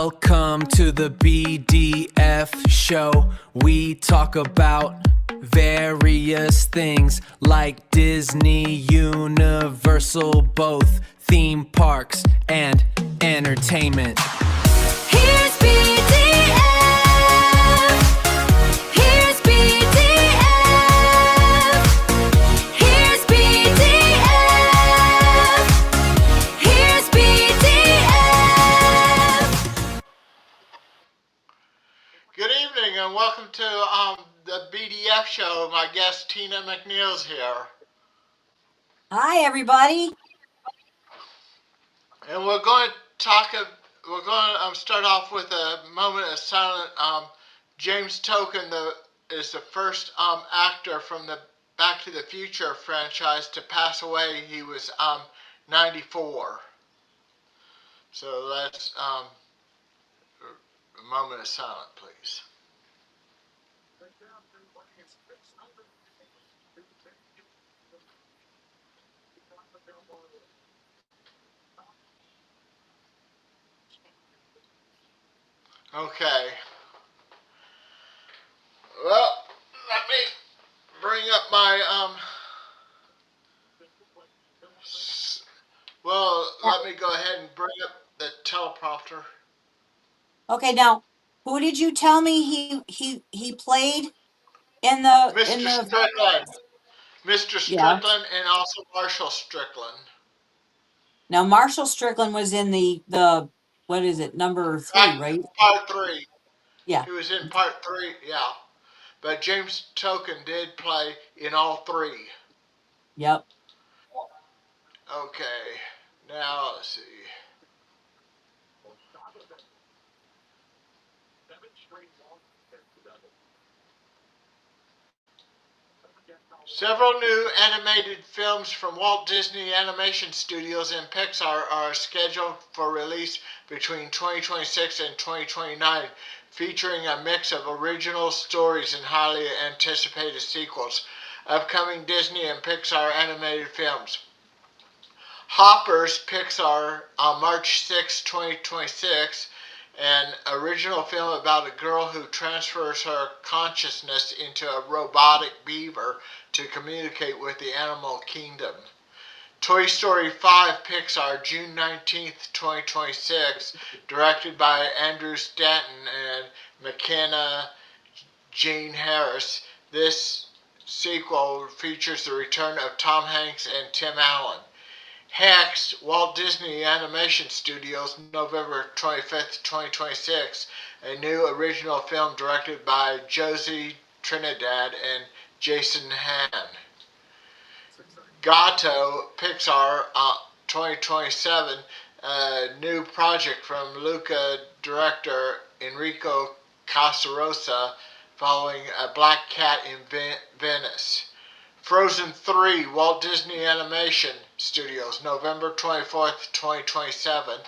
Welcome to the BDF Show. We talk about various things like Disney, Universal, both theme parks and entertainment. Here's BDF. Here's BDF. Here's BDF. Here's BDF. Good evening and welcome to the BDF Show. My guest Tina McNeil's here. Hi, everybody. And we're going to start off with a moment of silence. James Tolkien is the first actor from the Back to the Future franchise to pass away. He was 94. So let's a moment of silence, please. Okay. Well, let me bring up my let me go ahead and bring up the teleprompter. Okay, now, who did you tell me he played in the Mr. Strickland. Mr. Yeah. Strickland and also Marshall Strickland. Now Marshall Strickland was in the what is it, number 3, right? Part 3. Yeah. He was in part 3, yeah. But James Tolkien did play in all 3. Yep. Okay. Now let's see. Several new animated films from Walt Disney Animation Studios and Pixar are scheduled for release between 2026 and 2029, featuring a mix of original stories and highly anticipated sequels. Upcoming Disney and Pixar animated films. Hoppers Pixar on March 6, 2026, an original film about a girl who transfers her consciousness into a robotic beaver to communicate with the animal kingdom. Toy Story 5 Pixar, June 19th, 2026, directed by Andrew Stanton and McKenna Jane Harris. This sequel features the return of Tom Hanks and Tim Allen. Hex, Walt Disney Animation Studios, November 25th, 2026, a new original film directed by Josie Trinidad and Jason Han. Gato, Pixar, 2027, a new project from Luca director Enrico Casarosa following A Black Cat in Venice. Frozen 3, Walt Disney Animation Studios, November 24th, 2027,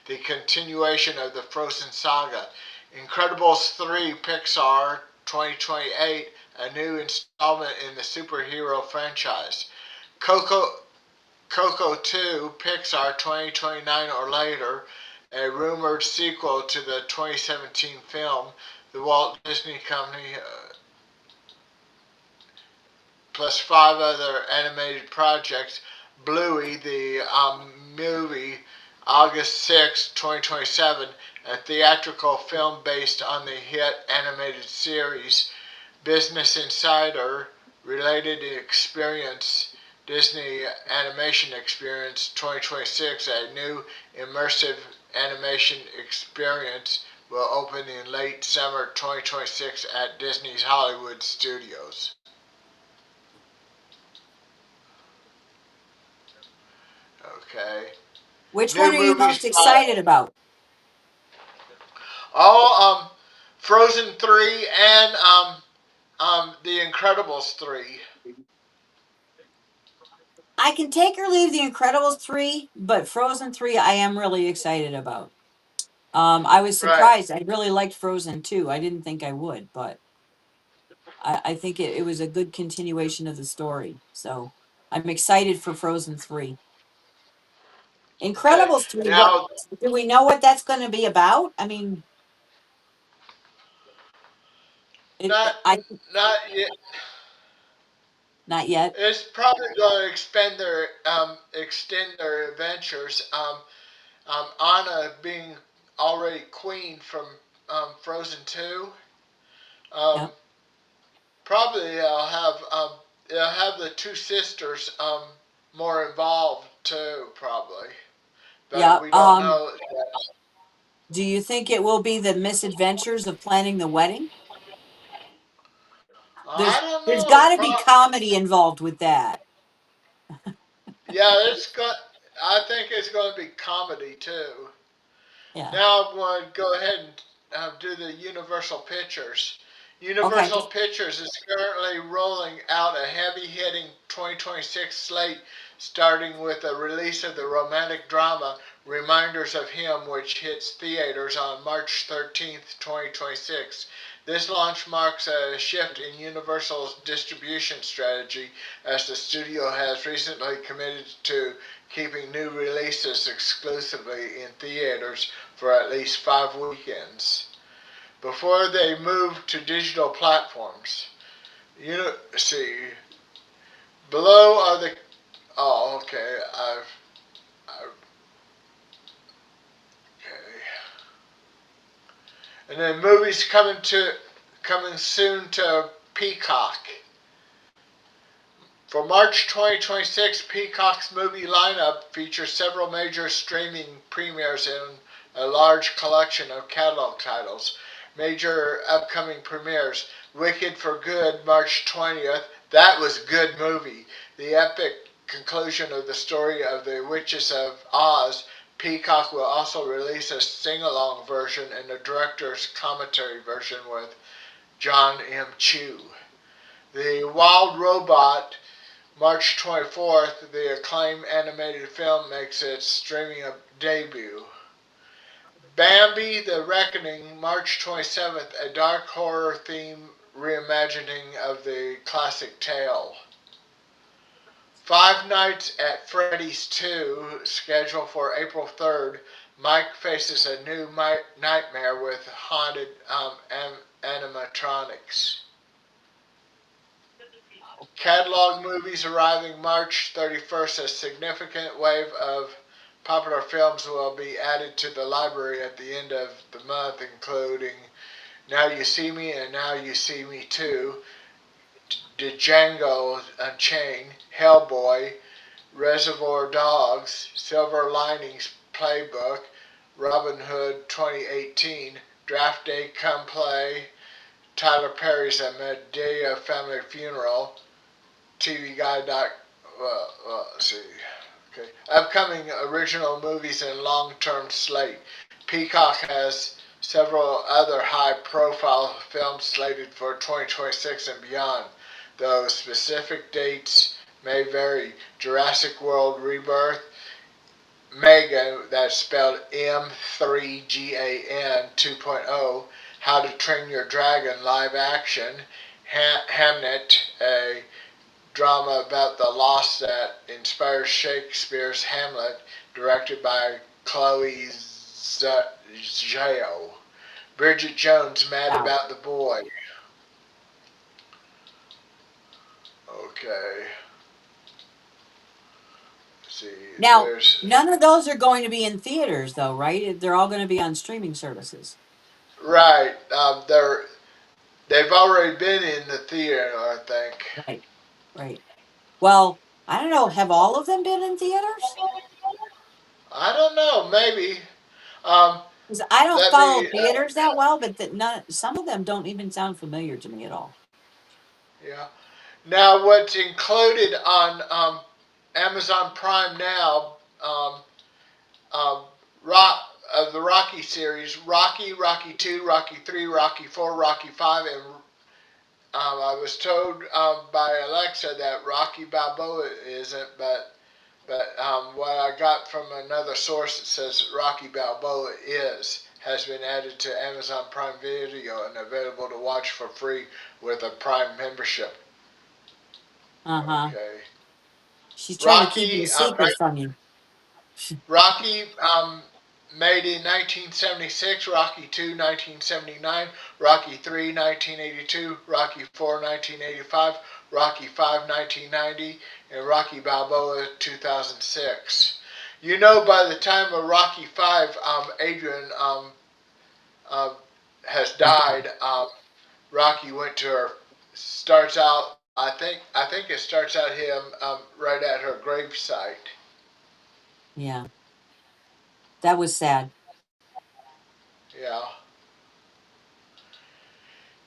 the continuation of the Frozen saga. Incredibles 3, Pixar, 2028, a new installment in the superhero franchise. Coco 2, Pixar, 2029 or later, a rumored sequel to the 2017 film. The Walt Disney Company plus 5 other animated projects. Bluey, the movie, August 6, 2027, a theatrical film based on the hit animated series. Business Insider, Related Experience, Disney Animation Experience 2026, a new immersive animation experience will open in late summer 2026 at Disney's Hollywood Studios. Okay. Which New one are you movies most excited about? Oh, Frozen 3 and The Incredibles 3. I can take or leave The Incredibles 3, but Frozen 3 I am really excited about. I was surprised. I really liked Frozen 2. I didn't think I would, but I think it was a good continuation of the story. So I'm excited for Frozen 3. Okay. Incredibles 3, what Now, do we know what that's going to be about? I mean, not I not yet. not yet. It's probably going to extend their adventures. Anna being already queen from Frozen 2. Um, Yep. Probably it'll have the two sisters more involved too, probably, but Yeah. we don't know. Do you think it will be the misadventures of planning the wedding? I don't There's know. got to be comedy involved with that. Yeah, it's got. I think it's going to be comedy too. Yeah. Now I'm going to go ahead and do the Universal Pictures. Okay. Universal Pictures is currently rolling out a heavy-hitting 2026 slate, starting with the release of the romantic drama Reminders of Him, which hits theaters on March 13th, 2026. This launch marks a shift in Universal's distribution strategy, as the studio has recently committed to keeping new releases exclusively in theaters for at least 5 weekends before they move to digital platforms. You know, see, below are the. Oh, okay. Okay. And then movies coming soon to Peacock. For March 2026, Peacock's movie lineup features several major streaming premieres and a large collection of catalog titles. Major upcoming premieres: Wicked for Good, March 20th. That was a good movie. The epic conclusion of the story of the Witches of Oz. Peacock will also release a sing-along version and a director's commentary version with John M. Chu. The Wild Robot, March 24th, the acclaimed animated film makes its streaming debut. Bambi the Reckoning, March 27th, a dark horror theme reimagining of the classic tale. Five Nights at Freddy's 2, scheduled for April 3rd. Mike faces a new nightmare with haunted animatronics. Catalog movies arriving March 31st. A significant wave of popular films will be added to the library at the end of the month, including Now You See Me and Now You See Me Too, Django Unchained, Hellboy, Reservoir Dogs, Silver Linings Playbook, Robin Hood 2018, Draft Day Come Play, Tyler Perry's A Medea Family Funeral, TV Guide. Let's see. Okay. Upcoming original movies and long-term slate. Peacock has several other high-profile films slated for 2026 and beyond, though specific dates may vary. Jurassic World Rebirth, Megan, that's spelled M3GAN 2.0, How to Train Your Dragon live action, Hamnet, a drama about the loss that inspires Shakespeare's Hamlet, directed by Chloe Zhao. Bridget Jones, Mad Wow. About the Boy. Okay. Let's see, Now, there's none of those are going to be in theaters, though, right? They're all going to be on streaming services. right. They've already been in the theater, I think. Right. Right. Well, I don't know. Have all of them been in theaters? I don't know. Maybe. Um, 'Cause I don't let follow me. theaters that well, but that none, some of them don't even sound familiar to me at all. Yeah. Now, what's included on Amazon Prime now? Um, Rock of the Rocky series: Rocky, Rocky 2, Rocky 3, Rocky 4, Rocky 5, and I was told by Alexa that Rocky Balboa isn't, but what I got from another source that says Rocky Balboa has been added to Amazon Prime Video and available to watch for free with a Prime membership. Uh huh. Okay. She's trying to keep it a Rocky, secret from you. Rocky made in 1976, Rocky 2 1979, Rocky 3 1982, Rocky 4 1985, Rocky 5 1990, and Rocky Balboa 2006. You know, by the time of Rocky 5, Adrian uh, has Is that- died. Rocky went to her. Starts out. I think it starts out him right at her gravesite. Yeah, that was sad. Yeah.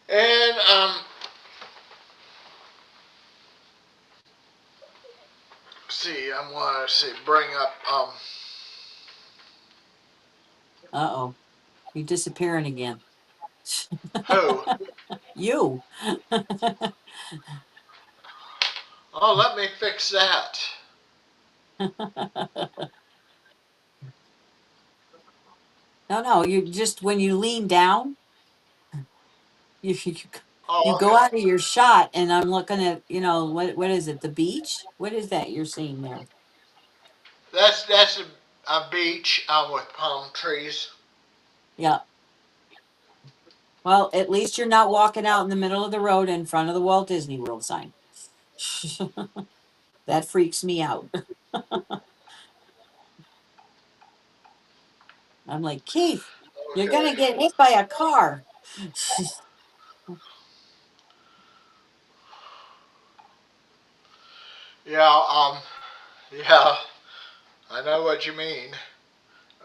And see, I want to see bring up Uh-oh, you're disappearing again. who? You. Oh, let me fix that. No, you just when you lean down, you you Oh, go okay. out of your shot, and I'm looking at what is it? The beach? What is that you're seeing there? That's a beach with palm trees. Yeah. Well, at least you're not walking out in the middle of the road in front of the Walt Disney World sign. That freaks me out. I'm like, Keith, you're Okay. gonna get hit by a car. Yeah. Yeah. I know what you mean.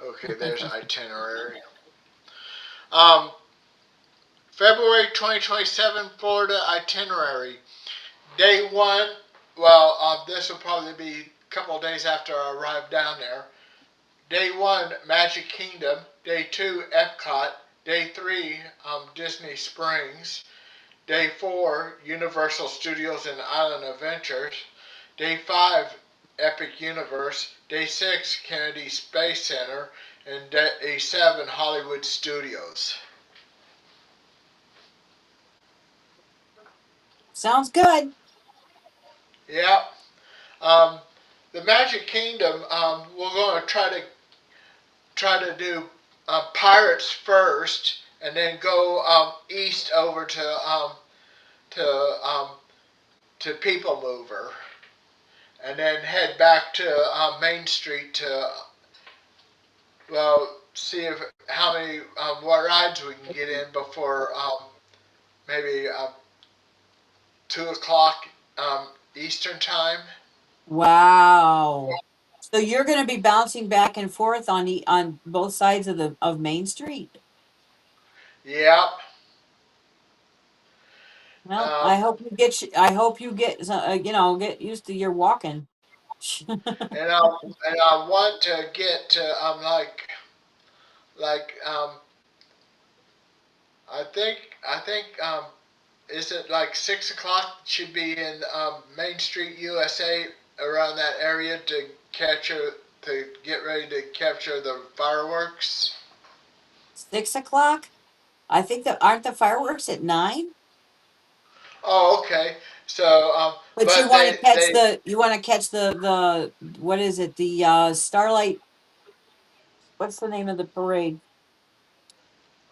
Okay. There's itinerary. Um. February 2027 Florida itinerary. Day one. Well, this will probably be a couple of days after I arrive down there. Day one, Magic Kingdom. Day two, Epcot. Day three, Disney Springs. Day four, Universal Studios and Island Adventures. Day five, Epic Universe. Day six, Kennedy Space Center. And day seven, Hollywood Studios. Sounds good. Yep. Um, the Magic Kingdom, we're going to try to do Pirates first, and then go east over to um, to People Mover, and then head back to Main Street to see if how many what rides we can get in before maybe 2 o'clock Eastern time. Wow. So you're gonna be bouncing back and forth on both sides of Main Street. Yep. Well, Um, I hope you get get used to your walking. and I want to get to like I think is it like 6 o'clock? Should be in Main Street, USA, around that area to get ready to capture the fireworks. 6 o'clock? I think that aren't the fireworks at 9? Oh, okay. So, But but they you want to catch the what is it? The Starlight, what's the name of the parade?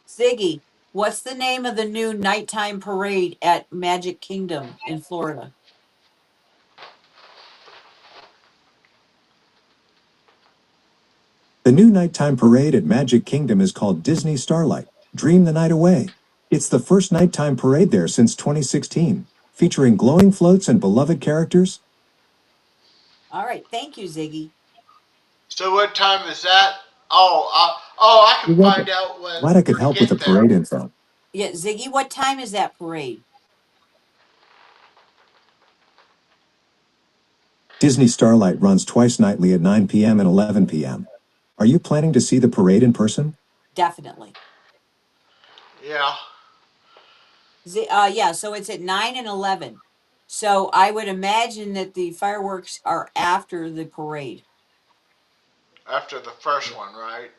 Ziggy, what's the name of the new nighttime parade at Magic Kingdom in Florida? The new nighttime parade at Magic Kingdom is called Disney Starlight, Dream the Night Away. It's the first nighttime parade there since 2016, featuring glowing floats and beloved characters. All right, thank you, Ziggy. so what time is that? Oh, I can You're welcome. find out when Glad I could we help with the get there. parade info. Yeah, Ziggy, what time is that parade? Disney Starlight runs twice nightly at 9 p.m. and 11 p.m. Are you planning to see the parade in person? Definitely. Yeah. Yeah, so it's at 9 and 11. So I would imagine that the fireworks are after the parade. After the first one, right?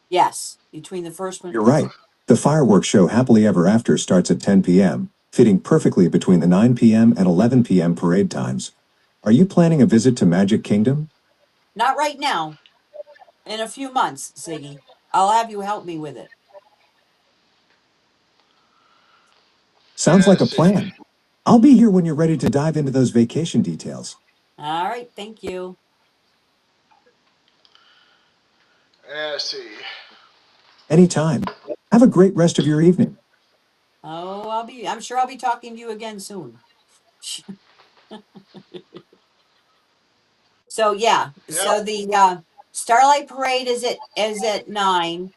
Yes, between the first one. You're right. The fireworks show Happily Ever After starts at 10 p.m., fitting perfectly between the 9 p.m. and 11 p.m. parade times. Are you planning a visit to Magic Kingdom? Not right now. in a few months, Ziggy. I'll have you help me with it. Sounds like a Let's see. plan. I'll be here when you're ready to dive into those vacation details. All right, thank you. Let's see. Anytime. Have a great rest of your evening. Oh, I'm sure I'll be talking to you again soon. So yeah, Yep. so the Starlight Parade is at 9,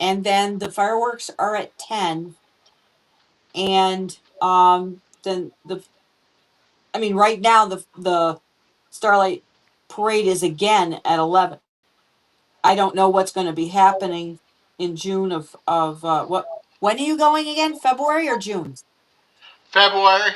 and then the fireworks are at 10, and then right now the Starlight Parade is again at 11. I don't know what's going to be happening in June of what when are you going again? February or June? February.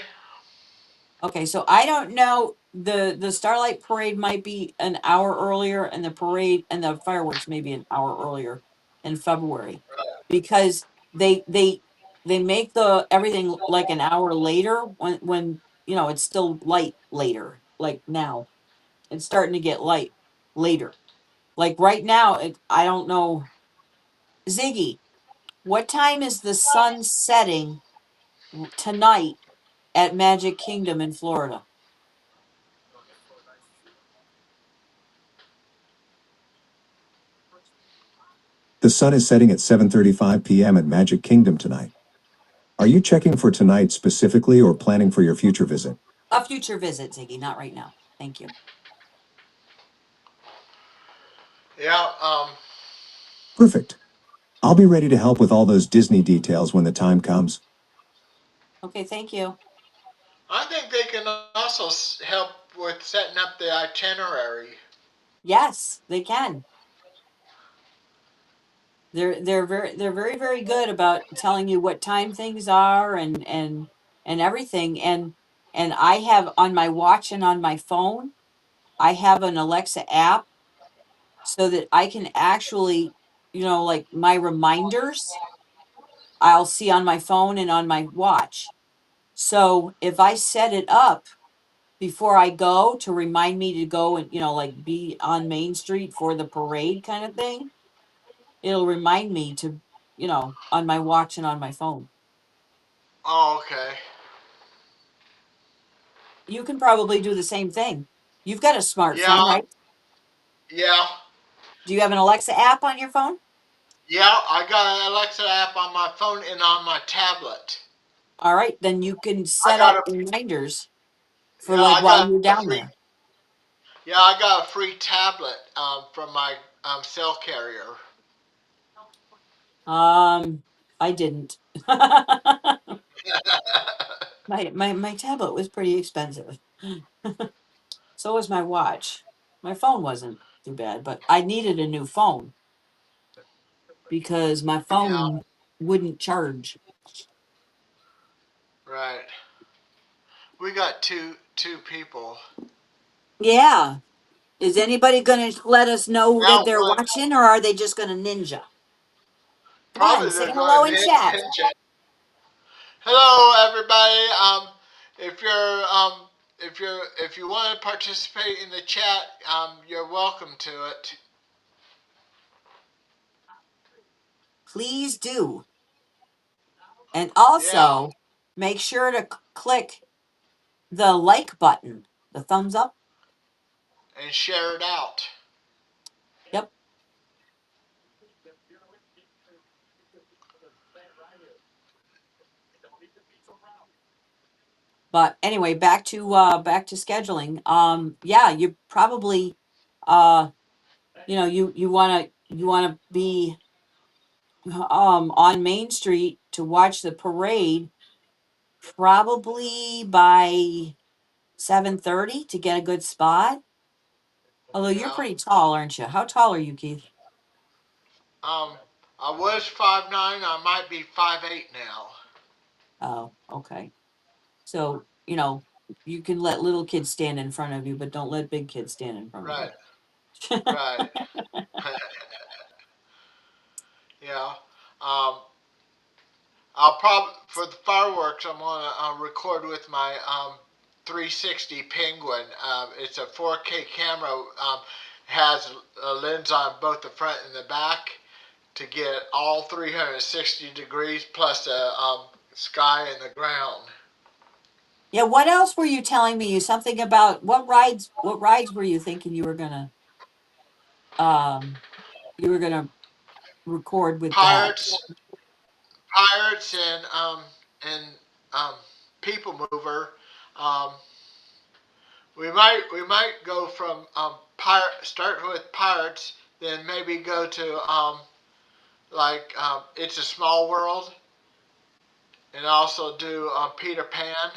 Okay, so I don't know. The Starlight Parade might be an hour earlier, and the parade and the fireworks maybe an hour earlier in February, because they make the everything like an hour later when it's still light later. Like now, it's starting to get light later. Like right now, I don't know. Ziggy, what time is the sun setting tonight at Magic Kingdom in Florida? The sun is setting at 7:35 p.m. at Magic Kingdom tonight. Are you checking for tonight specifically or planning for your future visit? A future visit, Ziggy, not right now. Thank you. Yeah. Perfect. I'll be ready to help with all those Disney details when the time comes. Okay, thank you. I think they can also help with setting up the itinerary. Yes, they can. They're very good about telling you what time things are and everything. And I have on my watch and on my phone, I have an Alexa app so that I can actually, like my reminders, I'll see on my phone and on my watch. So if I set it up before I go to remind me to go and, like be on Main Street for the parade kind of thing, it'll remind me to, on my watch and on my phone. Oh, okay. You can probably do the same thing. You've got a Yeah. smartphone, right? Yeah. Do you have an Alexa app on your phone? Yeah. I got an Alexa app on my phone and on my tablet. All right, then you can I set got up a. reminders for Yeah. like I while got you're a down free. there. Yeah. I got a free tablet from my cell carrier. I didn't. My tablet was pretty expensive. So was my watch. My phone wasn't too bad, but I needed a new phone because my Yeah. phone wouldn't charge. Right. We got two people. Yeah. Is anybody going to let us know that Now they're one. watching, or are they just going to ninja? Come on, Probably say they're hello going in to chat. ninja. Hello, everybody. If you're if you want to participate in the chat, you're welcome to it. Please do. And Yeah, also make sure to click the like button, the thumbs up. and share it out. Yep. But anyway, back to scheduling. Yeah, you probably uh you want to be on Main Street to watch the parade probably by 7:30 to get a good spot. Although you're Yeah. pretty tall, aren't you? How tall are you, Keith? Um, I was 5'9". I might be 5'8" now. Oh, okay. So, you can let little kids stand in front of you, but don't let big kids stand in front of Right. you. Right. Yeah. Um, I'll probably for the fireworks. I'm gonna record with my 360 Penguin. It's a 4K camera. has a lens on both the front and the back to get all 360 degrees plus the sky and the ground. Yeah, what else were you telling me? Something about what rides were you thinking um you were gonna record with that? Pirates, pirates, and um, people mover. Um, we might go from start with pirates, then maybe go to it's a small world, and also do Peter Pan,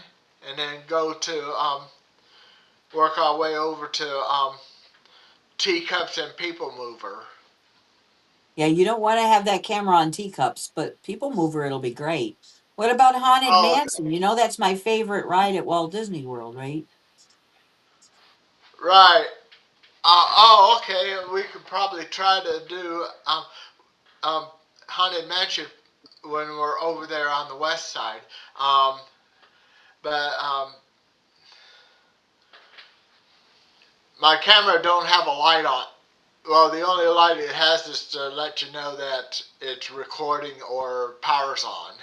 and then go to work our way over to teacups and people mover. Yeah, you don't want to have that camera on teacups, but People Mover, it'll be great. What about Haunted Oh, Mansion? You know that's my favorite ride at Walt Disney World, right? right. Okay. We could probably try to do um, Haunted Mansion when we're over there on the west side. Um, but my camera don't have a light on. Well, the only light it has is to let you know that it's recording or power's on.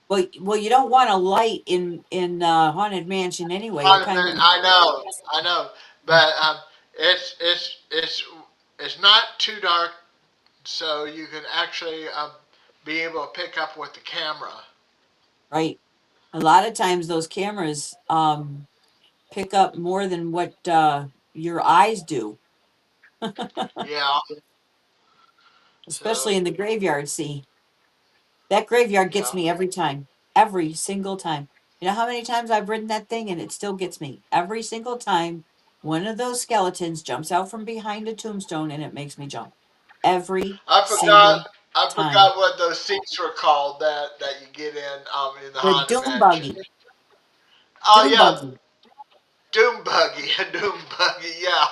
Well, you don't want a light in Haunted Mansion anyway. It kind of I know, but it's it's it's it's not too dark, so you can actually be able to pick up with the camera. right. A lot of times those cameras pick up more than what your eyes do, Yeah. So especially in the graveyard. See, that graveyard gets yeah. me every time, every single time. You know how many times I've ridden that thing and it still gets me every single time. One of those skeletons jumps out from behind a tombstone and it makes me jump every I forgot. single I time. forgot what those seats were called that you get in the The Haunted doom Mansion. buggy, Oh doom yeah, buggy. Doom Buggy, Doom Buggy. Yeah.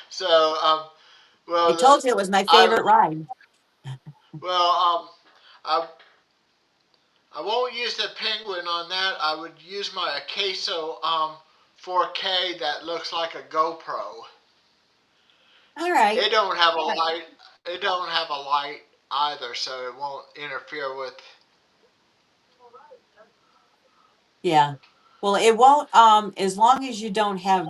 So I well told you it was my I favorite ride. well I I won't use the penguin on that. I would use my Acaso 4K that looks like a GoPro. All right. It don't have a light. It don't have a light either, so it won't interfere with. Yeah. Well, it won't, as long as you don't have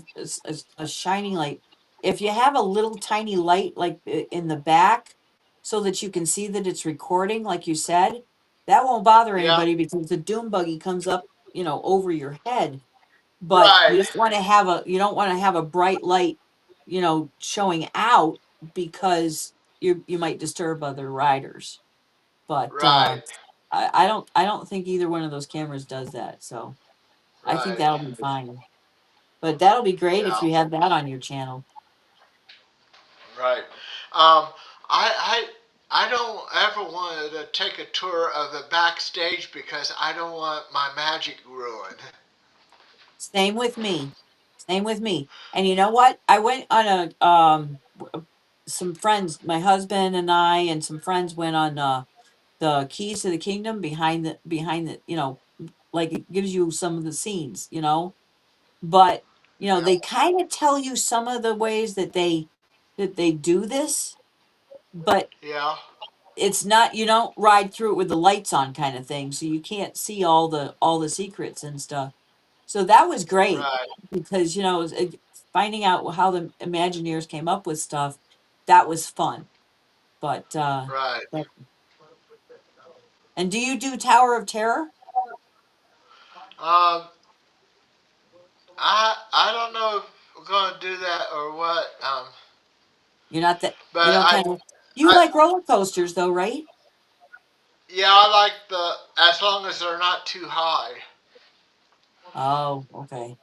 a shining light. If you have a little tiny light like in the back so that you can see that it's recording, like you said, that won't bother Yeah. anybody because the doom buggy comes up, over your head. But Right. you don't want to have a bright light, showing out because you might disturb other riders. But Right. I don't think either one of those cameras does that. So I think Right. that'll be fine. But that'll be great if Yeah. you have that on your channel. Right. Um, I don't ever want to take a tour of the backstage because I don't want my magic ruined. Same with me. Same with me. And you know what? I went on some friends, my husband and I and some friends went on the Keys to the Kingdom behind the, like it gives you some of the scenes. But Yeah. they kind of tell you some of the ways that they do this, but Yeah. it's not, you don't ride through it with the lights on kind of thing, so you can't see all the secrets and stuff. So that was great Right. because finding out how the Imagineers came up with stuff, that was fun. But Right. and do you do Tower of Terror? Um, I don't know if we're gonna do that or what. You're not that you But don't kind of you I like roller coasters though, right? yeah, I like as long as they're not too high. Oh, okay.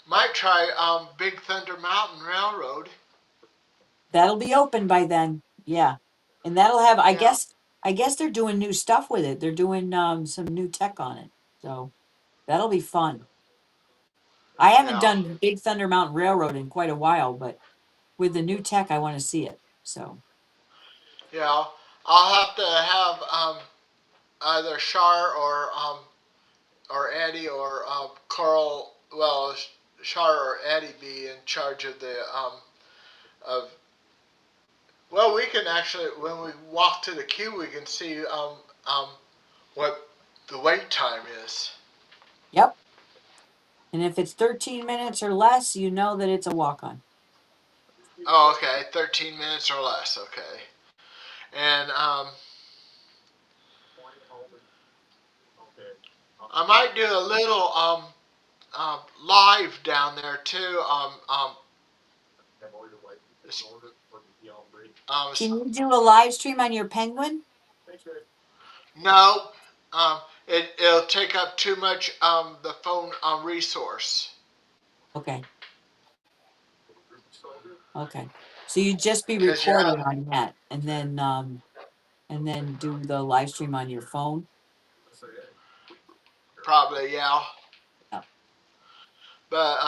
Might try Big Thunder Mountain Railroad. That'll be open by then. Yeah. And that'll have I Yeah. guess I guess they're doing new stuff with it. They're doing some new tech on it. So that'll be fun. I haven't Yeah. done Big Thunder Mountain Railroad in quite a while, but with the new tech I want to see it. So Yeah. I'll have to have either Shar or Eddie or Carl. Well, Char or Eddie be in charge of the of. Well, we can actually, when we walk to the queue, we can see what the wait time is. Yep. And if it's 13 minutes or less, you know that it's a walk on. Oh, okay, 13 minutes or less. Okay, and I might do a little live down there too. Um, Can you do a live stream on your Penguin? no, it'll take up too much the phone resource. Okay. Okay. So you'd just be Because you have recording on that and then do the live stream on your phone. probably, yeah, Yeah. but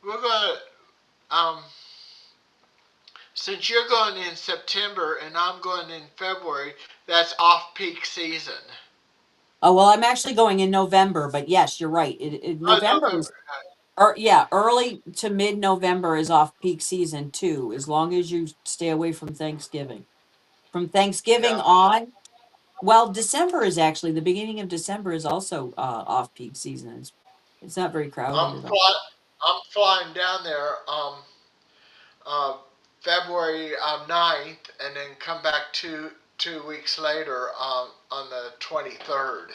we're gonna since you're going in September and I'm going in February, that's off peak season. Oh well, I'm actually going in November, but yes, you're right. Oh, November November. is, or yeah, early to mid November is off peak season too, as long as you stay away from Thanksgiving. From Thanksgiving Yeah, on, well, December is actually the beginning of December is also off peak season. It's not very crowded I'm at all. fly, I'm flying down there uh, February 9th, and then come back 2 weeks later on the 23rd.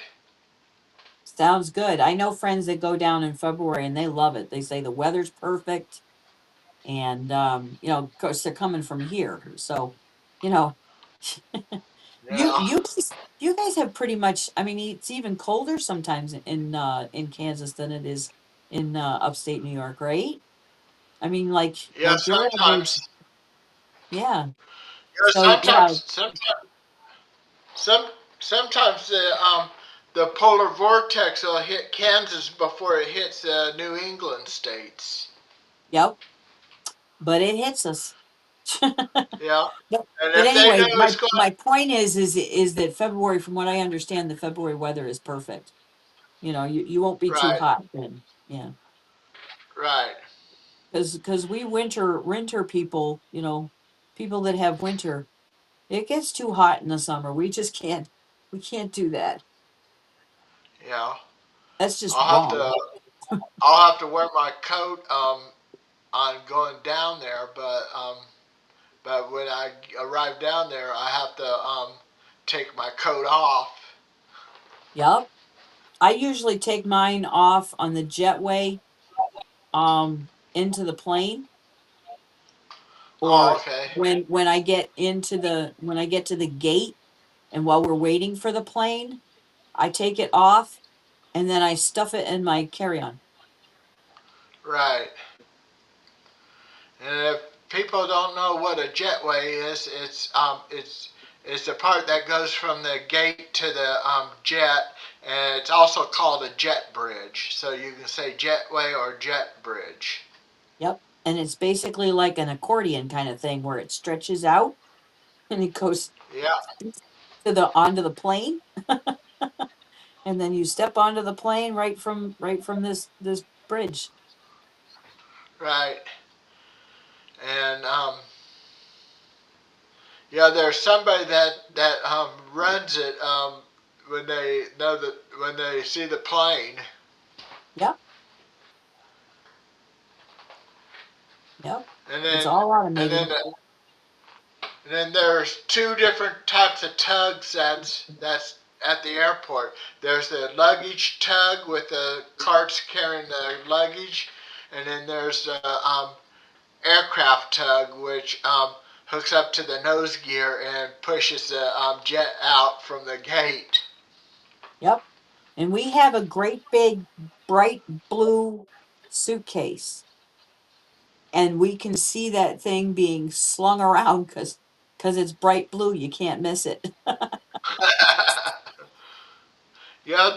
Sounds good. I know friends that go down in February and they love it. They say the weather's perfect, and of course they're coming from here, so you know, you Yeah. you you guys have pretty much. I mean, it's even colder sometimes in Kansas than it is in upstate New York, right? I mean, Yeah, like your average, sometimes. yeah. Yeah, So yeah, some, sometimes the polar vortex will hit Kansas before it hits the New England states. yep. But it hits us. Yeah, But and but if they know anyway, it's my going, my point is that February, from what I understand, the February weather is perfect. You won't be too right, hot then. Yeah, right, because we winter people, people that have winter, it gets too hot in the summer. We can't do that. yeah. That's just I'll have wrong. to, I'll have to wear my coat on going down there, but when I arrive down there, I have to take my coat off. Yep. I usually take mine off on the jetway into the plane, Oh, or okay, when I get to the gate, and while we're waiting for the plane, I take it off and then I stuff it in my carry-on. right. And if people don't know what a jetway is, it's the part that goes from the gate to the jet, and it's also called a jet bridge. So you can say jetway or jet bridge. Yep. And it's basically like an accordion kind of thing where it stretches out and it goes Yeah, to the onto the plane, and then you step onto the plane right from this bridge. right. And yeah, there's somebody that runs it when they know that when they see the plane, Yep. Yep. and It's then all and then automated. And then there's two different types of tugs that's at the airport. There's the luggage tug with the carts carrying the luggage, and then there's the aircraft tug, which hooks up to the nose gear and pushes the jet out from the gate. Yep. And we have a great big bright blue suitcase, and we can see that thing being slung around because it's bright blue. You can't miss it. Yeah,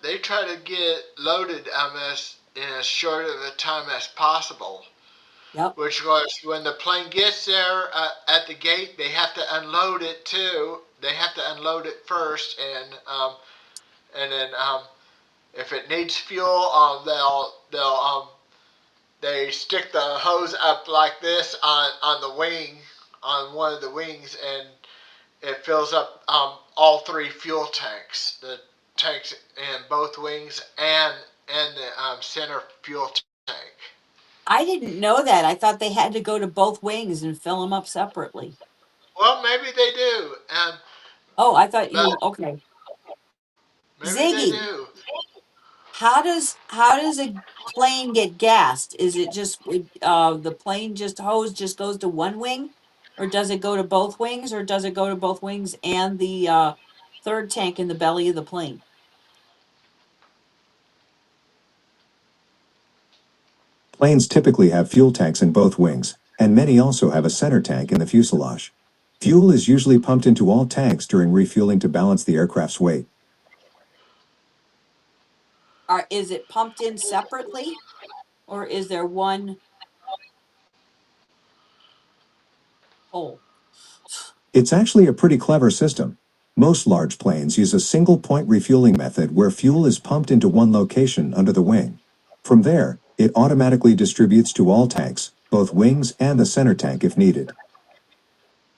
they try to get it loaded as in as short of a time as possible. Yep. Which was when the plane gets there at the gate, they have to unload it too. They have to unload it first, and then If it needs fuel, they stick the hose up like this on the wing, on one of the wings, and it fills up all three fuel tanks. The tanks in both wings and the center fuel tank. I didn't know that. I thought they had to go to both wings and fill them up separately. Well, maybe they do, Oh, I thought but you okay. maybe they Ziggy, do. how does a plane get gassed? Is it just the plane just hose just goes to one wing, or does it go to both wings, or does it go to both wings and the third tank in the belly of the plane? Planes typically have fuel tanks in both wings, and many also have a center tank in the fuselage. Fuel is usually pumped into all tanks during refueling to balance the aircraft's weight. Is it pumped in separately, or is there one hole? It's actually a pretty clever system. Most large planes use a single point refueling method where fuel is pumped into one location under the wing. From there, it automatically distributes to all tanks, both wings and the center tank if needed.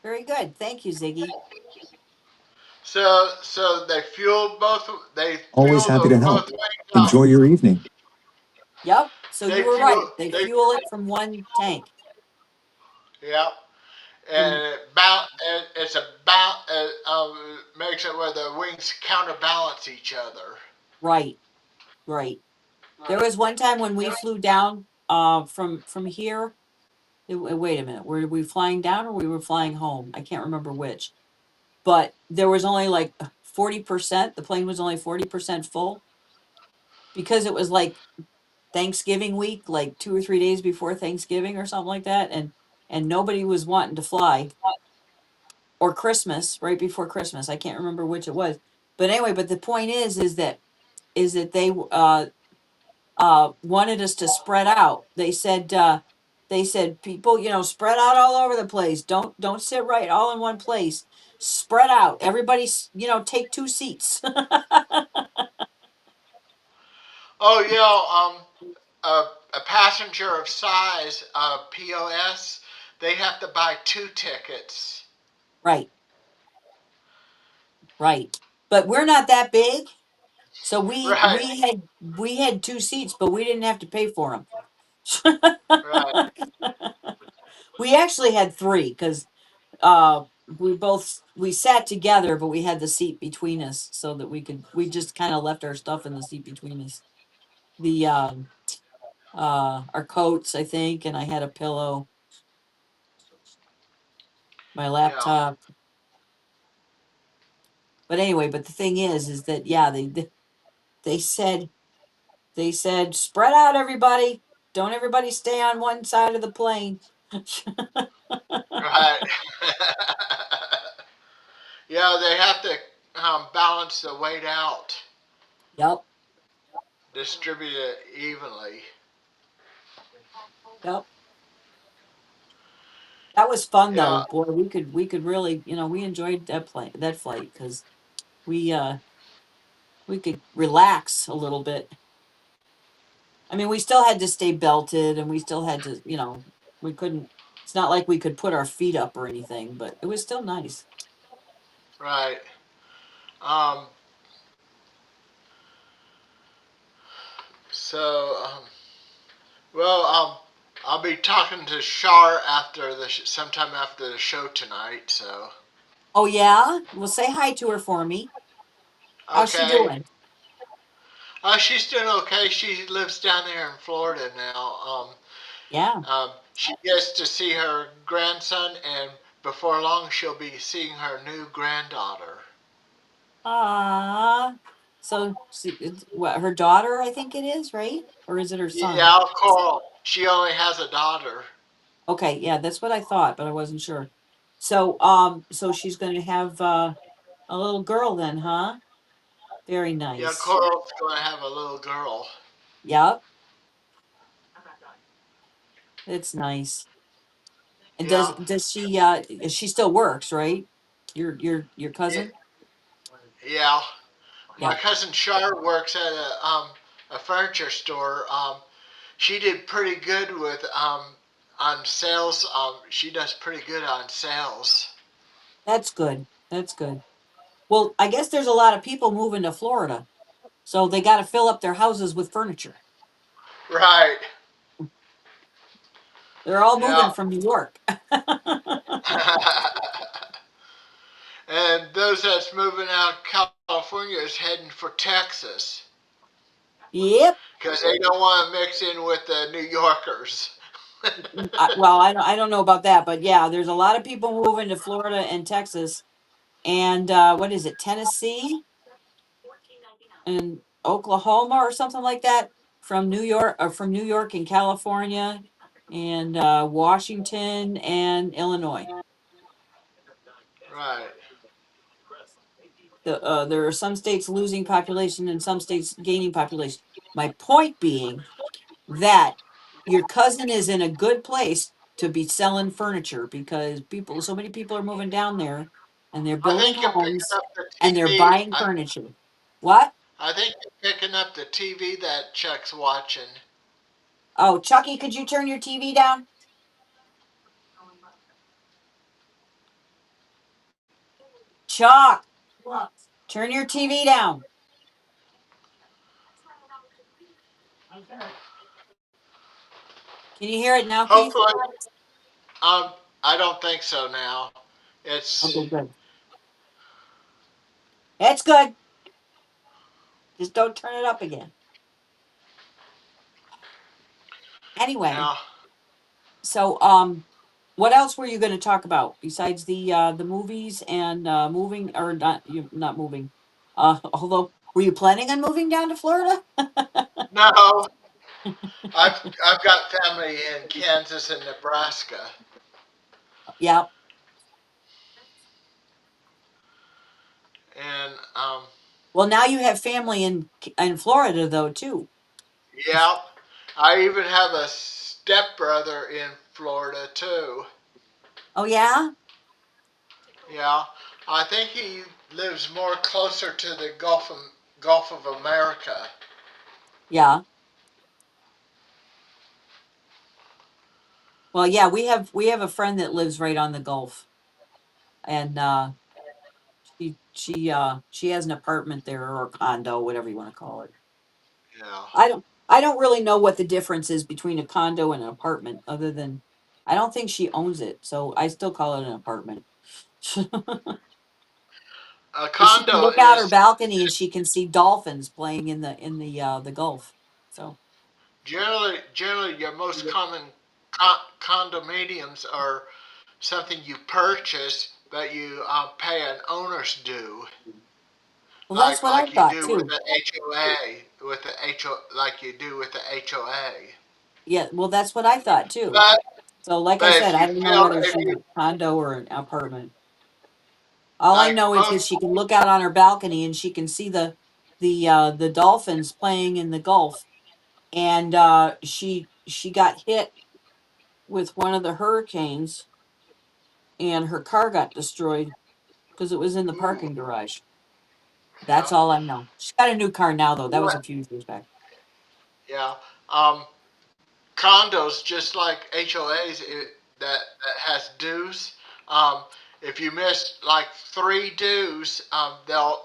Very good. Thank you, Ziggy. So they Always fuel happy the to both help. wings up. Enjoy your evening. Yep. So you They were right. fuel They they fuel it from one tank. yeah, From and it's about makes it where the wings counterbalance each other. right, right. There was one time when we flew down from here. Wait a minute. Were we flying down or we were flying home? I can't remember which. But there was only like 40%. The plane was only 40% full because it was like Thanksgiving week, like 2 or 3 days before Thanksgiving or something like that, and nobody was wanting to fly, or Christmas, right before Christmas. I can't remember which it was. But anyway, but the point is that they wanted us to spread out. They said people, spread out all over the place. Don't sit right all in one place. Spread out. Everybody, take two seats. Oh yeah, a passenger of size, POS, they have to buy two tickets. Right, right. But we're not that big, so we Right, we had we had two seats, but we didn't have to pay for them. right, We actually had three because uh we sat together, but we had the seat between us so that we just kind of left our stuff in the seat between us. The our coats, I think, and I had a pillow, my yeah, laptop. But anyway, but the thing is that yeah, they said spread out, everybody. Don't everybody stay on one side of the plane. right. Yeah, they have to balance the weight out, Yep, distribute it evenly. yep. That was fun though, Yeah, boy. We could really, we enjoyed that flight because we we could relax a little bit. I mean, we still had to stay belted and we still had to, we couldn't, it's not like we could put our feet up or anything, but it was still nice. right. Um, so, well, I'll be talking to Shar after sometime after the show tonight. So, Oh, yeah? Well, say hi to her for me. How's she okay. doing? She's doing okay. She lives down there in Florida now. Yeah. She gets to see her grandson, and before long, she'll be seeing her new granddaughter. Ah. So, what, her daughter, I think it is, right? Or is it her son? Yeah, Coral. She only has a daughter. Okay, yeah, that's what I thought, but I wasn't sure. So she's going to have a little girl then, huh? Very Yeah, nice. Coral's going to have a little girl. Yep, it's nice. And Yeah, she still works, right? Your yeah, cousin? yeah. My Yeah, cousin Char works at a furniture store. She did pretty good with on sales. She does pretty good on sales. that's good. That's good. Well, I guess there's a lot of people moving to Florida, so they got to fill up their houses with furniture. Right. They're all moving Yeah. from New York. And those that's moving out of California is heading for Texas Yep. because they don't want to mix in with the New Yorkers. Well, I don't know about that, but yeah, there's a lot of people moving to Florida and Texas, and what is it, Tennessee and Oklahoma or something like that, from New York or from New York and California and Washington and Illinois. Right. There are some states losing population and some states gaining population. My point being that your cousin is in a good place to be selling furniture because so many people are moving down there and they're I building think you're picking homes up the and they're TV. buying furniture. What? I think you're picking up the TV that Chuck's watching. Oh, Chucky, could you turn your TV down? Chuck, turn your TV down. Can you hear it now, Keith? Hopefully, I don't think so now. It's Okay, good. It's good. Just don't turn it up again. Anyway, yeah. so what else were you going to talk about besides the movies and moving or not? You not moving. Although, were you planning on moving down to Florida? No, I've got family in Kansas and Nebraska, Yeah. and Well, now you have family in Florida though too. yeah, I even have a stepbrother in Florida too. Oh yeah. Yeah, I think he lives more closer to the Gulf of America. Yeah. Well, yeah, we have a friend that lives right on the Gulf, and she has an apartment there or a condo, whatever you want to call it. Yeah. I don't really know what the difference is between a condo and an apartment, other than I don't think she owns it, so I still call it an apartment. A But she can condo look out her is balcony and she can see dolphins playing in the Gulf. So generally your most common condominiums are something you purchase, but you pay an owner's due, well, that's what I like you thought do with too. the HOA, like you do with the HOA. Yeah, well, that's what I thought too. But So, like I but said, if I you don't know feel whether if she's you a condo or an apartment. All I like know is that most she can look out on her balcony and she can see the dolphins playing in the Gulf. And she got hit with one of the hurricanes, and her car got destroyed because it was in the ooh, parking garage. yeah, That's all I know. She's got a new car now, though. That was what a few years back. yeah. Um, Condos just like HOAs that has dues. Um, if you miss like 3 dues, they'll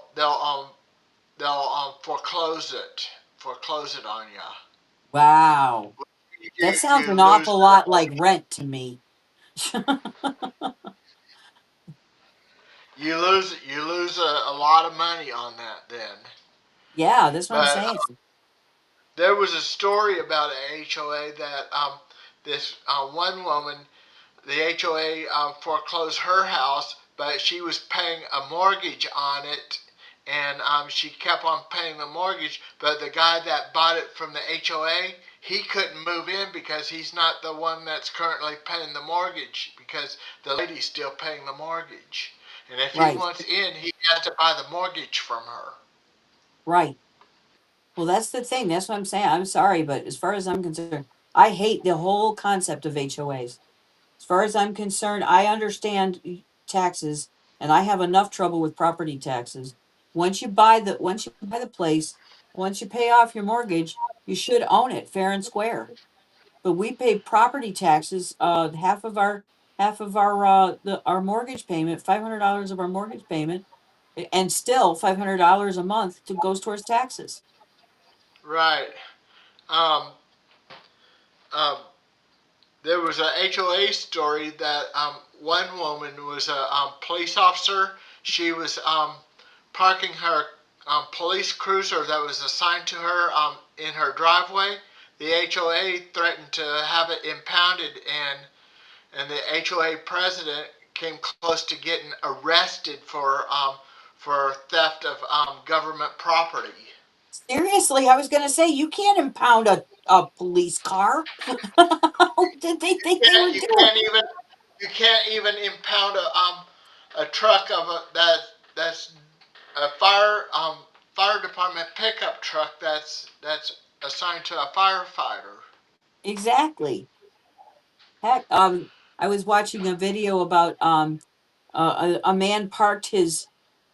foreclose it on you. Wow. That You sounds you an lose awful lot like rent to me. you lose a lot of money on that then. Yeah, that's what I'm But saying. there was a story about an HOA that this one woman, the HOA foreclosed her house, but she was paying a mortgage on it, and she kept on paying the mortgage. But the guy that bought it from the HOA, he couldn't move in because he's not the one that's currently paying the mortgage because the lady's still paying the mortgage. And if he Right, wants in, he has to buy the mortgage from her. right. Well, that's the thing. That's what I'm saying. I'm sorry, but as far as I'm concerned, I hate the whole concept of HOAs. As far as I'm concerned, I understand taxes, and I have enough trouble with property taxes. once you buy the place, once you pay off your mortgage, you should own it fair and square. But we pay property taxes, half of our mortgage payment, $500 of our mortgage payment, and still $500 a month to goes towards taxes. Right. Um, um, there was a HOA story that one woman was a police officer. She was parking her police cruiser that was assigned to her in her driveway. The HOA threatened to have it impounded, and the HOA president came close to getting arrested for theft of government property. Seriously, I was gonna say you can't impound a police car. What did they think they were You doing? can't even impound a truck of that's a fire department pickup truck that's assigned to a firefighter. Exactly. Heck, I was watching a video about a man parked his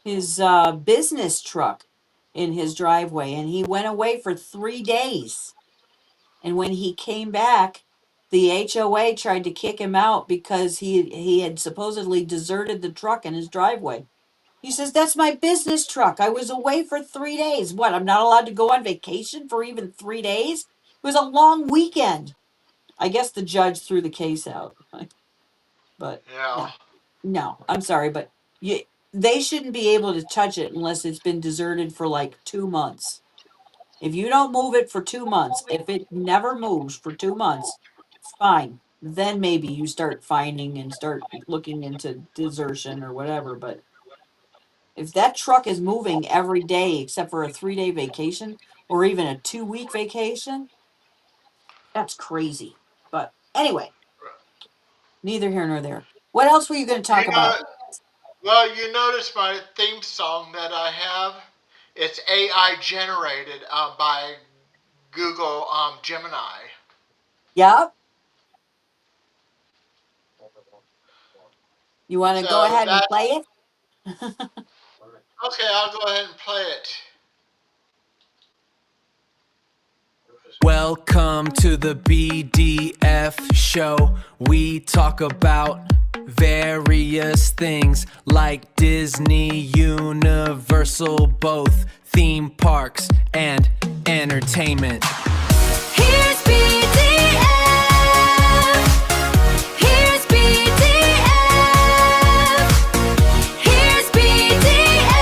business truck in his driveway, and he went away for 3 days. And when he came back, the HOA tried to kick him out because he had supposedly deserted the truck in his driveway. He says, "That's my business truck. I was away for 3 days. What? I'm not allowed to go on vacation for even 3 days? It was a long weekend." I guess the judge threw the case out. But Yeah, no, no, I'm sorry, but you, they shouldn't be able to touch it unless it's been deserted for like 2 months. If you don't move it for 2 months, if it never moves for 2 months, fine. Then maybe you start finding and start looking into desertion or whatever. But if that truck is moving every day except for a 3 day vacation or even a 2 week vacation, that's crazy. But anyway, neither here nor there. What else were you going to you talk know. about? Well, you notice my theme song that I have. It's AI generated by Google Gemini. Yep. You want to go So ahead and that play it? okay, I'll go ahead and play it. Welcome to the BDF Show. We talk about various things like Disney, Universal, both theme parks and entertainment. Here's BDF. Here's BDF. Here's BDF.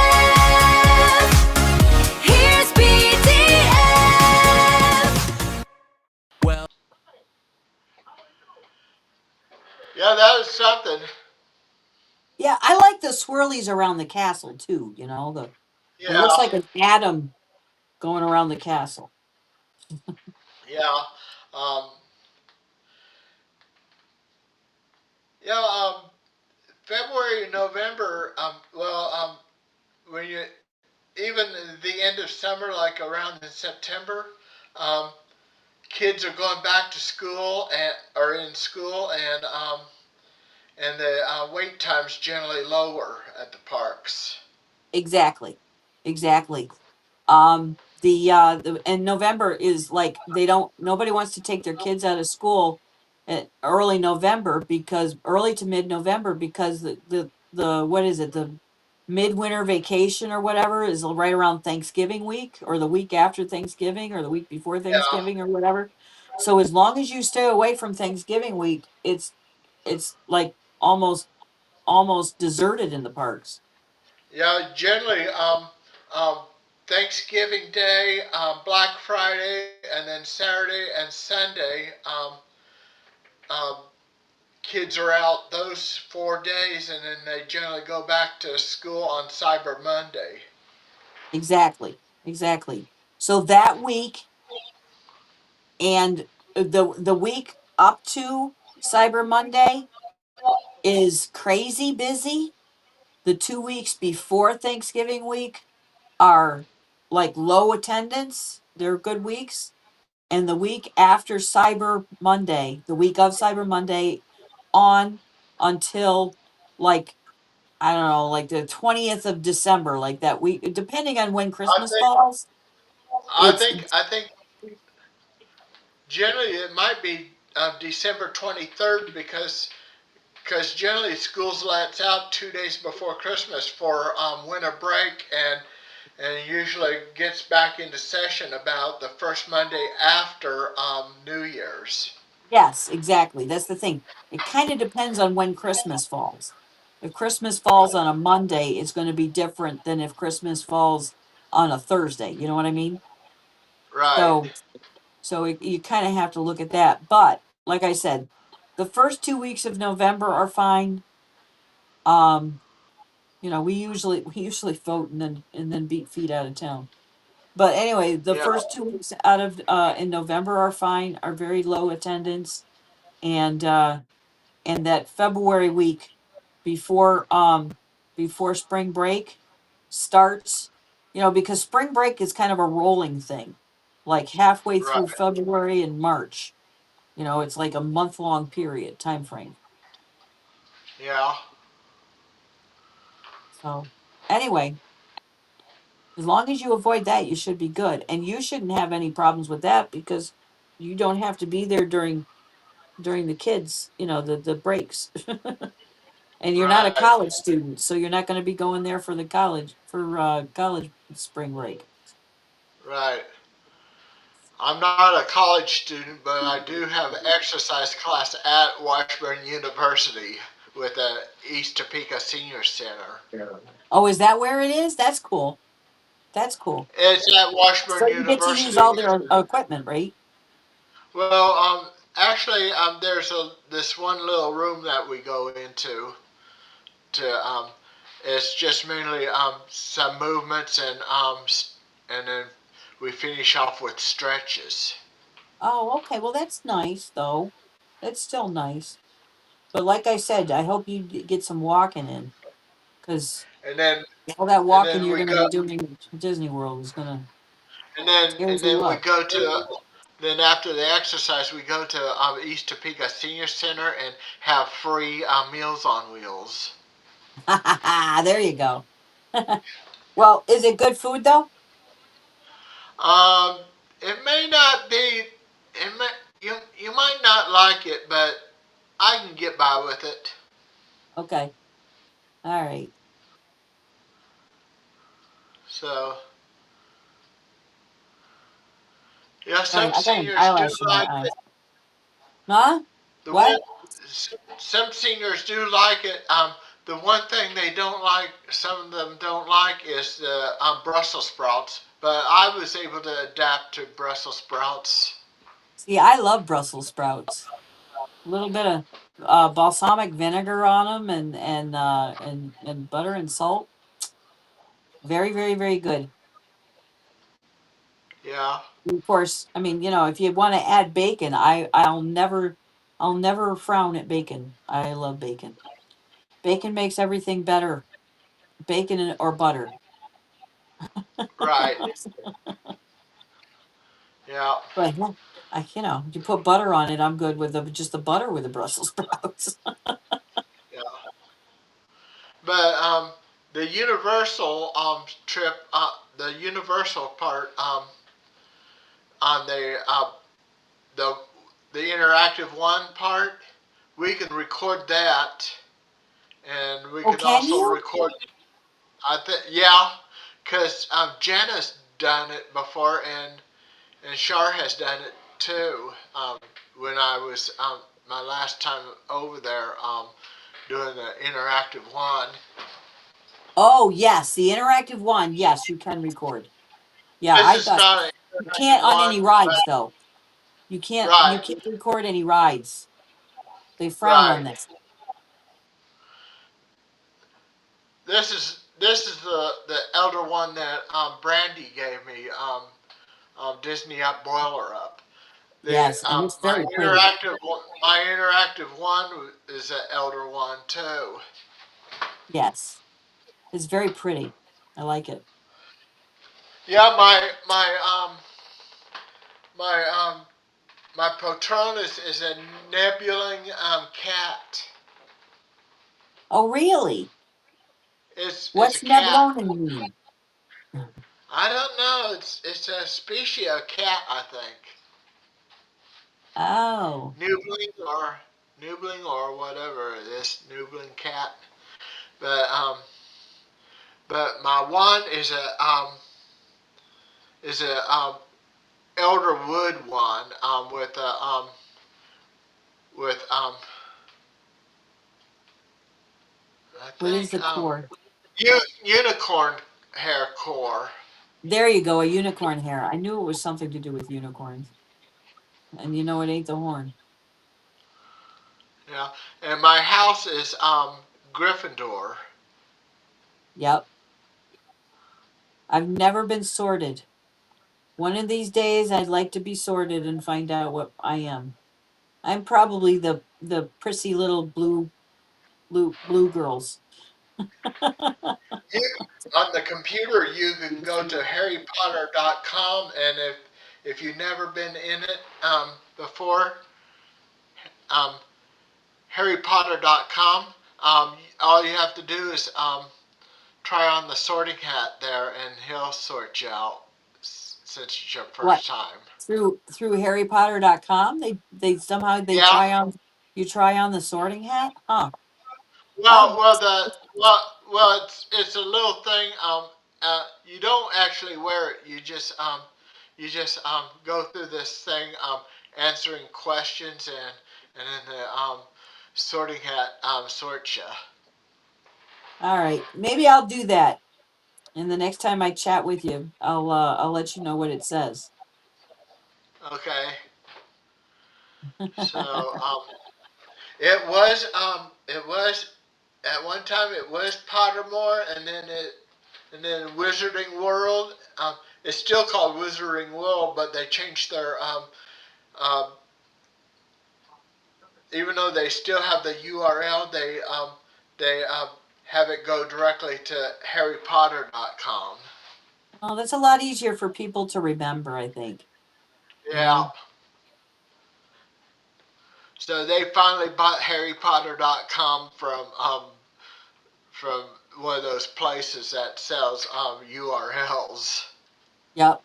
Here's BDF. Well, Yeah, that was something. Yeah, I like the swirlies around the castle too. It looks Yeah, like an atom going around the castle. yeah, um, yeah. February, November. When you even the end of summer, like around in September, um, kids are going back to school and are in school, and the wait time's generally lower at the parks. Exactly. Exactly. The and November is like they don't nobody wants to take their kids out of school at early November because early to mid November because the what is it, the midwinter vacation or whatever is right around Thanksgiving week or the week after Thanksgiving or the week before Yeah, Thanksgiving or whatever. So as long as you stay away from Thanksgiving week, it's like almost deserted in the parks. yeah. Generally, um, Thanksgiving Day, Black Friday, and then Saturday and Sunday. Um, Kids are out those 4 days, and then they generally go back to school on Cyber Monday. Exactly. Exactly. So that week and the week up to Cyber Monday is crazy busy. The 2 weeks before Thanksgiving week are like low attendance. They're good weeks. And the week after Cyber Monday, the week of Cyber Monday on until like I don't know, like the 20th of December, like that week, depending on when I Christmas think falls. I It's think I think generally it might be December 23rd because generally schools lets out 2 days before Christmas for winter break and usually gets back into session about the first Monday after New Year's. Yes, exactly. That's the thing. It kind of depends on when Christmas falls. If Christmas falls Right. on a Monday, it's going to be different than if Christmas falls on a Thursday. You know what I mean? Right. So, you kind of have to look at that. But like I said, the first 2 weeks of November are fine. Um, we usually vote and then beat feet out of town. But anyway, the Yeah. first 2 weeks out of in November are fine, are very low attendance, and that February week before spring break starts, because spring break is kind of a rolling thing, like halfway through Right. February and March. It's like a month long period time frame. Yeah. So anyway, as long as you avoid that, you should be good, and you shouldn't have any problems with that because you don't have to be there during the kids, the breaks. And you're not a Right. college student, so you're not going to be going there for the college spring break. Right. I'm not a college student, but I do have exercise class at Washburn University with the East Topeka Senior Center. Oh, is that where it is? That's cool. That's cool. It's at Washburn So you get to use University. all their equipment, right? Well, actually, there's this one little room that we go into to it's just mainly some movements and then we finish off with stretches. Oh, okay. Well, that's nice, though. That's still nice. But like I said, I hope you get some walking in, because And then all that and walking then you're we going to go be doing at Disney World is going to and tears you then we up. go to then after the exercise we go to East Topeka Senior Center and have free Meals on Wheels. There you go. Well, is it good food though? Um, it may not be. It may, you might not like it, but I can get by with it. Okay. All right. So yeah, All right. some I got an seniors do eyelash in my like eye. it. Huh? The one What? some seniors do like it. The one thing they don't like, some of them don't like, is the Brussels sprouts. But I was able to adapt to Brussels sprouts. See, I love Brussels sprouts. A little bit of balsamic vinegar on them, and butter and salt. Very, very, very good. Yeah, And of course, I mean, if you want to add bacon, I'll never frown at bacon. I love bacon. Bacon makes everything better. Or butter. right. Yeah, But yeah, you put butter on it. I'm good with just the butter with the Brussels sprouts. yeah. But the Universal trip, the Universal part on the the interactive one part, we can record that, and we Oh, can can also you? record. I think yeah, because Jana's done it before, and Shar has done it too. When I was my last time over there doing the interactive one. Oh, yes, the interactive one. Yes, you can record. Yeah, This I is thought not an you interactive can't on one, any but rides though. You can't you right, can't record any rides. They frown on right. this. This is the elder one that Brandy gave me. Disney Up Boiler Up. The Yes, and it's very pretty. my interactive one is an elder one too. Yes, it's very pretty. I like it. Yeah, my my Patronus is a nebuling cat. Oh, really? It's a What's cat. Neblonin mean? I don't know. It's a species of cat, I think. Oh, Nubling or Nubling or whatever it is, Nubling cat. But my one is a elder wood one with I what is think the core? unicorn hair core. There you go, a unicorn hair. I knew it was something to do with unicorns. And you know it ain't the horn. Yeah, and my house is Gryffindor. Yep. I've never been sorted. One of these days I'd like to be sorted and find out what I am. I'm probably the prissy little blue girls. You on the computer you can go to HarryPotter.com, and if you've never been in it before, um, HarryPotter.com, all you have to do is try on the sorting hat there, and he'll sort you out since it's your What? first time. Through harrypotter.com they somehow they Yeah. try on you try on the sorting hat? Huh. Well, Oh, well, it's a little thing. You don't actually wear it. You just go through this thing, answering questions, and then the sorting hat sorts you. all right. Maybe I'll do that. And the next time I chat with you, I'll let you know what it says. Okay. So it was at one time it was Pottermore, and then Wizarding World. It's still called Wizarding World, but they changed their um, even though they still have the URL, they have it go directly to HarryPotter.com. Oh, that's a lot easier for people to remember, I think. You Yeah. know? So they finally bought HarryPotter.com from one of those places that sells URLs. Yep.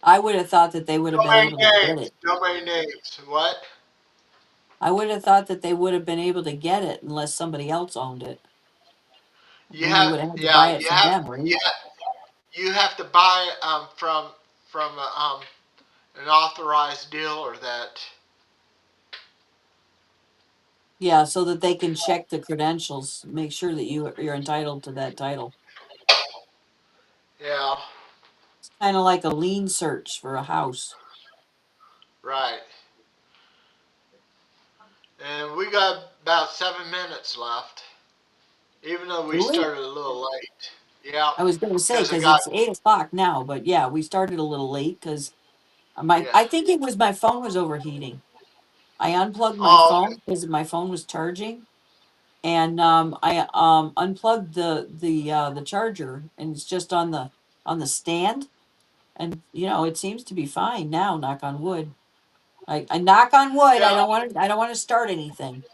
I would have thought that they would have been Domain able to get names. it. Domain names. What? I would have thought that they would have been able to get it unless somebody else owned it. You Then you have would have had to buy yeah. it from them, right? You have to buy from an authorized dealer that. Yeah, so that they can check the credentials, make sure that you're entitled to that title. Yeah. It's kind of like a lien search for a house. Right. And we got about 7 minutes left, even though we Do we? started a little late. Yeah, I was going to say because I because got it's 8 o'clock now, but yeah, we started a little late because yeah. I think it was my phone was overheating. I unplugged my Oh, phone because my phone was charging, and I unplugged the charger, and it's just on the stand, and it seems to be fine now. Knock on wood. I knock on wood. yeah. I don't want to start anything.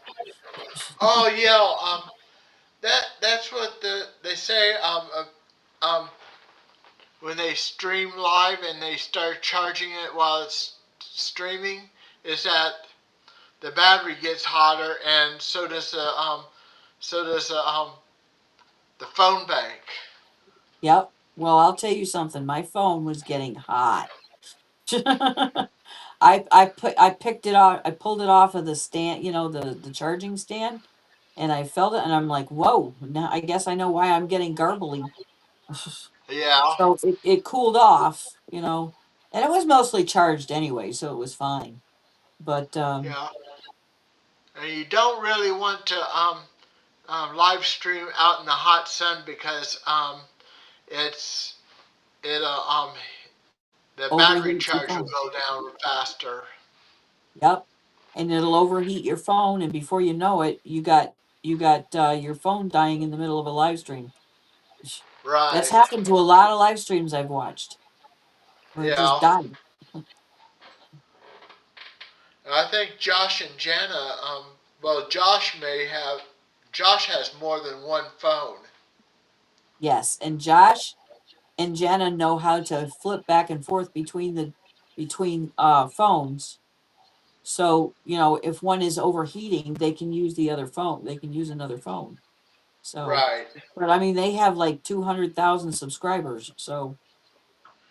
Oh, yeah. That's what they say. When they stream live and they start charging it while it's streaming, is that the battery gets hotter, and so does the phone bank. Yep. Well, I'll tell you something. My phone was getting hot. I picked it off. I pulled it off of the stand. The charging stand, and I felt it, and I'm like, whoa! Now I guess I know why I'm getting garbly. Yeah, So it cooled off. And it was mostly charged anyway, so it was fine. But yeah. And you don't really want to live stream out in the hot sun because it's it'll the battery overheats your charge will phone. go down faster. Yep. And it'll overheat your phone, and before you know it, you got your phone dying in the middle of a live stream. That's Right. happened to a lot of live streams I've watched where it just Yeah. died. And I think Josh and Jana. Well, Josh has more than one phone. Yes, and Josh and Jenna know how to flip back and forth between phones. So, if one is overheating, they can use the other phone. They can use another phone. So, Right. but I mean, they have like 200,000 subscribers, so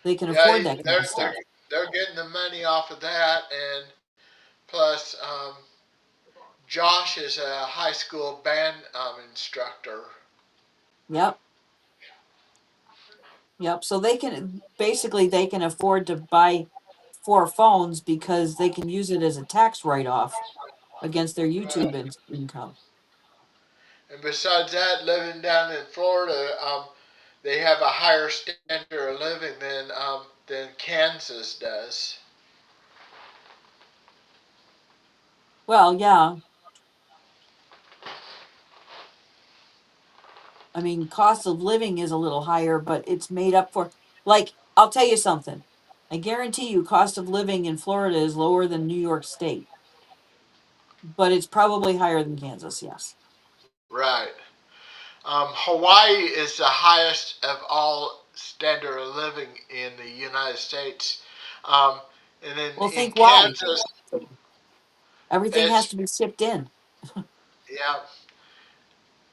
they can Yeah, afford that kind of stuff. they're getting the money off of that, and plus, Josh is a high school band instructor. Yep. Yep. So they can afford to buy 4 phones because they can use it as a tax write-off against their YouTube income. And besides that, living down in Florida, they have a higher standard of living than Kansas does. Well, yeah. I mean, cost of living is a little higher, but it's made up for. Like, I'll tell you something. I guarantee you, cost of living in Florida is lower than New York State, but it's probably higher than Kansas. Yes. Right. Hawaii is the highest of all standard of living in the United States. Um, and then Well, in think why? Kansas, Everything has it's, to be shipped in. yeah,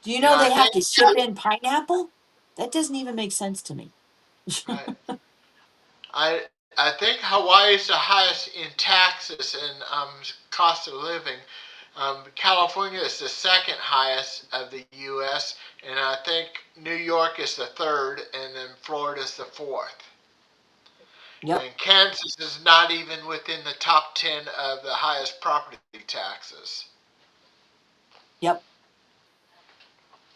Do you know I they have think, to ship in pineapple? That doesn't even make sense to me. right. I, I think Hawaii is the highest in taxes and cost of living. California is the second highest of the U.S., and I think New York is the third, and then Florida is the fourth. Yep. And Kansas is not even within the top 10 of the highest property taxes. Yep.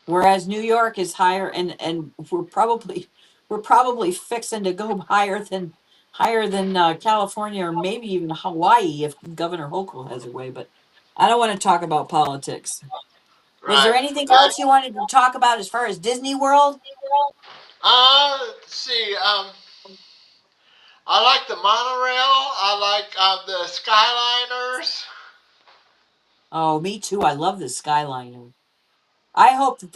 Whereas New York is higher, and we're probably fixing to go higher than California or maybe even Hawaii if Governor Hochul has her way. But I don't want to talk about politics. Was there Right. anything else you wanted to talk about as far as Disney World? Let's see. I like the monorail. I like the Skyliners. Oh, me too. I love the Skyliner. I hope that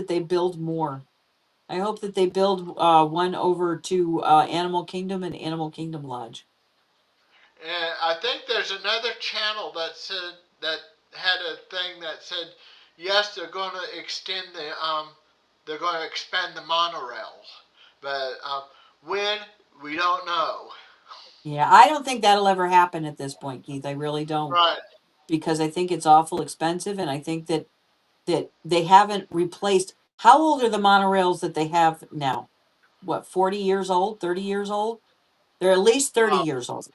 they build more. I hope that they build one over to Animal Kingdom and Animal Kingdom Lodge. And I think there's another channel that said that had a thing that said, yes, they're going to they're going to expand the monorail, but when we don't know. Yeah, I don't think that'll ever happen at this point, Keith. I really don't, Right. because I think it's awful expensive, and I think that they haven't replaced. How old are the monorails that they have now? What, 40 years old, 30 years old? They're at least 30 years old.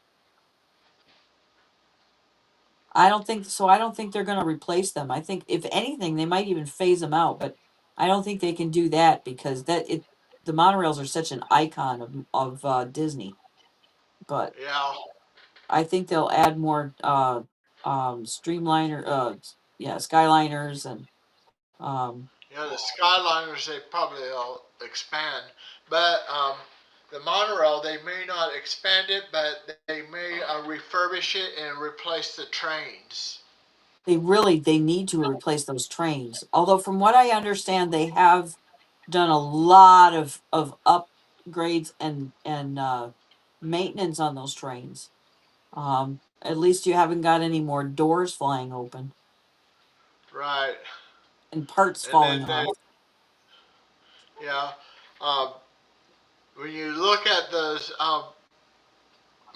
I don't think so. I don't think they're going to replace them. I think if anything, they might even phase them out, but I don't think they can do that because the monorails are such an icon of Disney. But Yeah. I think they'll add more streamliner yeah, Skyliners and um Yeah, the Skyliners they probably will expand, but the monorail they may not expand it, but they may refurbish it and replace the trains. they need to replace those trains. Although from what I understand, they have done a lot of upgrades and maintenance on those trains. At least you haven't got any more doors flying open Right, and parts and then falling they, off. yeah, um, when you look at those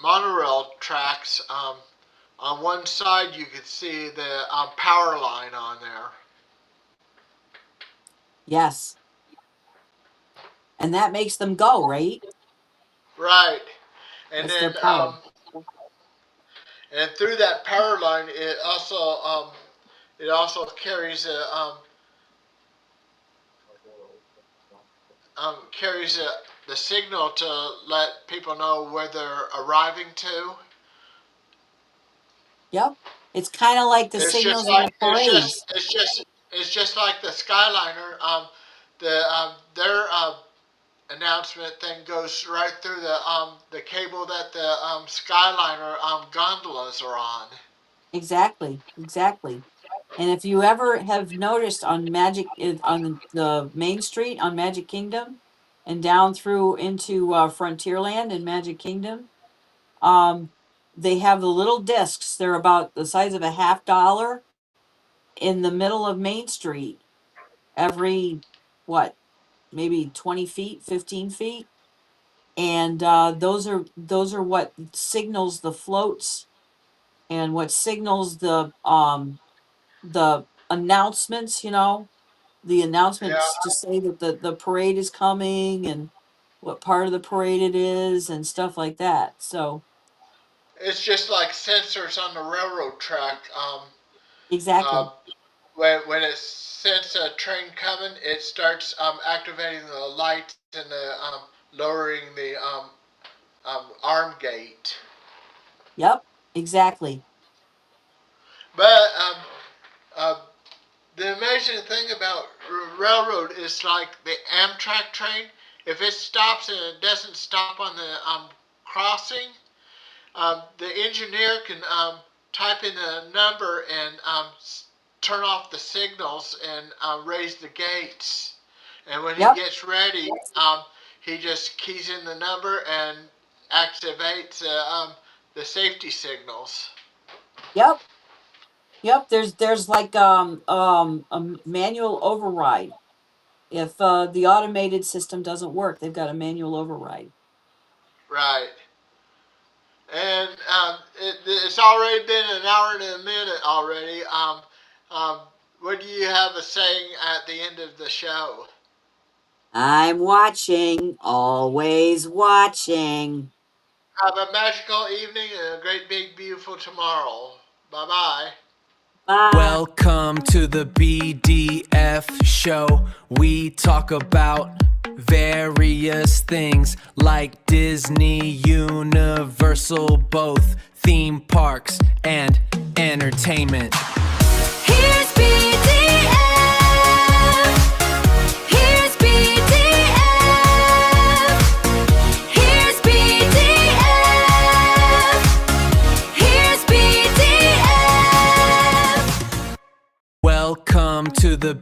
monorail tracks, on one side you could see the power line on there. Yes, and that makes them go, right? Right, and That's their then power. and through that power line, it also carries the signal to let people know where they're arriving to. Yep. It's kind of like the It's just signals in like the parades. it's just like the Skyliner. Their announcement thing goes right through the cable that the Skyliner gondolas are on. Exactly. Exactly. And if you ever have noticed on on the main street on Magic Kingdom and down through into Frontierland and Magic Kingdom, um, they have the little discs. They're about the size of a $50 in the middle of Main Street. Every what, maybe 20 feet, 15 feet, and those are what signals the floats and what signals the announcements. The Yeah, announcements to say that the parade is coming and what part of the parade it is and stuff like that. So it's just like sensors on the railroad track. exactly. Uh, when it senses a train coming, it starts activating the lights and lowering the arm gate. Yep, exactly. But uh, the amazing thing about railroad is like the Amtrak train. If it stops and it doesn't stop on the crossing, the engineer can type in a number and turn off the signals and raise the gates. And when he Yep, gets ready, he just keys in the number and activates the safety signals. yep, yep. There's like a manual override. If the automated system doesn't work, they've got a manual override. Right. And it's already been an hour and a minute already. Um, what do you have a saying at the end of the show? I'm watching, always watching. Have a magical evening and a great big beautiful tomorrow. Bye bye. Bye. Welcome to the BDF Show. We talk about various things like Disney, Universal, both theme parks and entertainment. Here's BDF. Here's BDF. Here's BDF. Here's BDF. Welcome to the